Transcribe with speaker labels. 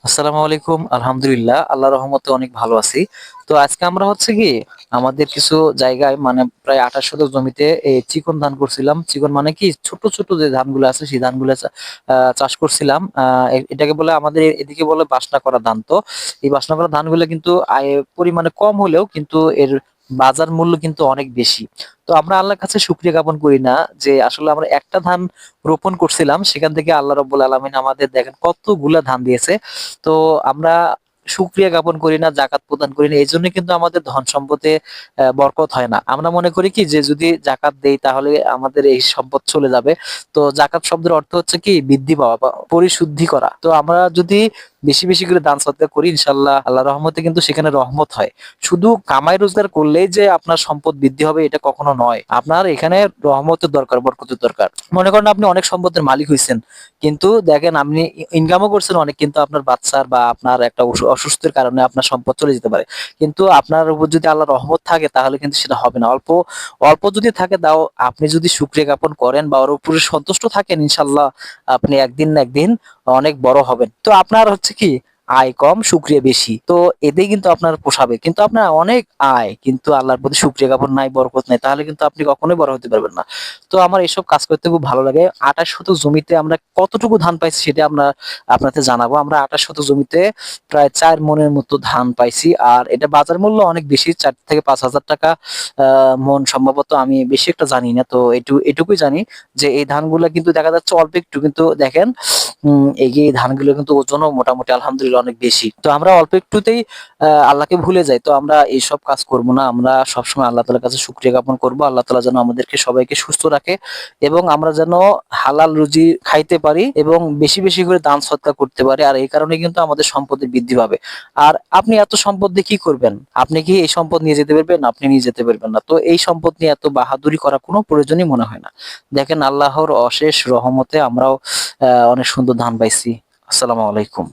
Speaker 1: আসসালামু আলাইকুম। আলহামদুলিল্লাহ, আল্লাহর রহমতে অনেক ভালো আছি। তো আজকে আমরা হচ্ছে কি আমাদের কিছু জায়গায় মানে প্রায় ২৮ শতক জমিতে এই চিকন ধান করছিলাম। চিকন মানে কি ছোট, ছোট যে ধানগুলো আছে সেই ধানগুলো চাষ করছিলাম। এটাকে বলে আমাদের এদিকে বলে বাসনা করা ধান। তো এই বাসনা করা ধানগুলো কিন্তু পরিমাণে কম হলেও কিন্তু এর বাজার মূল্য কিন্তু অনেক বেশি। তো আমরা আল্লাহর কাছে শুকরিয়া জ্ঞাপন করি না যে আসলে আমরা একটা ধান রোপণ করছিলাম সেখান থেকে আল্লাহ রাব্বুল আলামিন আমাদের দেখেন কতগুলা ধান দিয়েছে। তো আমরা শুকরিয়া জ্ঞাপন করি না, জাকাত প্রদান করি না। এজন্য কিন্তু আমাদের ধন সম্পদে বরকত হয় না। আমরা মনে করি কি যে যদি জাকাত দেই তাহলে আমাদের এই সম্পদ চলে যাবে। তো জাকাত শব্দের অর্থ হচ্ছে কি বৃদ্ধি পাওয়া বা পরিশুদ্ধি করা। তো আমরা যদি বেশি, বেশি করে দান সদকা করি ইনশাআল্লাহ আল্লাহর রহমতে কিন্তু সেখানে রহমত হয়। শুধু কামাই রোজগার করলেই যে আপনার সম্পদ বৃদ্ধি হবে এটা কখনো নয়। আপনার এখানে রহমতের দরকার, বরকতের দরকার। মনে করেন আপনি অনেক সম্পদের মালিক হইছেন। কিন্তু দেখেন আপনি ইনকামও করছেন অনেক কিন্তু আপনার বাচ্চার বা আপনার একটা অসুস্থের কারণে আপনার সম্পদ চলে যেতে পারে। কিন্তু আপনার উপর যদি আল্লাহর রহমত থাকে তাহলে কিন্তু সেটা হবে না। অল্প, অল্প যদি থাকে তাও আপনি যদি শুকরিয়া জ্ঞাপন করেন বা ওর উপরে সন্তুষ্ট থাকেন ইনশাআল্লাহ আপনি একদিন না একদিন অনেক বড় হবেন। তো আপনার হচ্ছে কি আয় কম শুকরিয়া বেশি। তো এতেই কিন্তু আপনার পোষাবে। কিন্তু আপনার অনেক আয় কিন্তু আল্লাহর প্রতি শুকরিয়া জ্ঞাপন নাই, বরকত নাই। তাহলে কিন্তু আপনি কখনোই বড় হতে পারবেন না। তো আমার এসব কাজ করতে খুব ভালো লাগে। ২৮ শতক জমিতে আমরা কতটুকু ধান পাইছি সেটা আমরা আপনাকে জানাবো। আমরা ২৮ শতক জমিতে প্রায় ৪ মনের মতো ধান পাইছি। আর এটা বাজার মূল্য অনেক বেশি, ৪ থেকে ৫,০০০ টাকা মন সম্ভবত, আমি বেশি একটা জানি না। তো এটুকুই জানি যে এই ধানগুলা কিন্তু দেখা যাচ্ছে অল্প একটু, কিন্তু দেখেন এই যে এই ধানগুলো কিন্তু ওজনও মোটামুটি আলহামদুলিল্লাহ অনেক বেশি। তো আমরা অল্প একটুতেই আল্লাহকে ভুলে যাই। তো আমরা এইসব কাজ করব না। আমরা সবসময় আল্লাহ তাআলার কাছে শুকরিয়া জ্ঞাপন করব। আল্লাহ তাআলা যেন আমাদেরকে সবাইকে সুস্থ রাখে এবং আমরা যেন হালাল রুজি খাইতে পারি এবং বেশি, বেশি করে দান সদকা করতে পারি। আর এই কারণে কিন্তু আমাদের সম্পদের বৃদ্ধি পাবে। আর আপনি এত সম্পদ দিয়ে কি করবেন? আপনি কি এই সম্পদ নিয়ে যেতে পারবেন? আপনি নিয়ে যেতে পারবেন না। তো এই সম্পদ নিয়ে এত বাহাদুরি করার কোনো প্রয়োজনই মনে হয় না। দেখেন আল্লাহর অশেষ রহমতে আমরাও অনেক সুন্দর ধান পাইছি। আসসালামু আলাইকুম।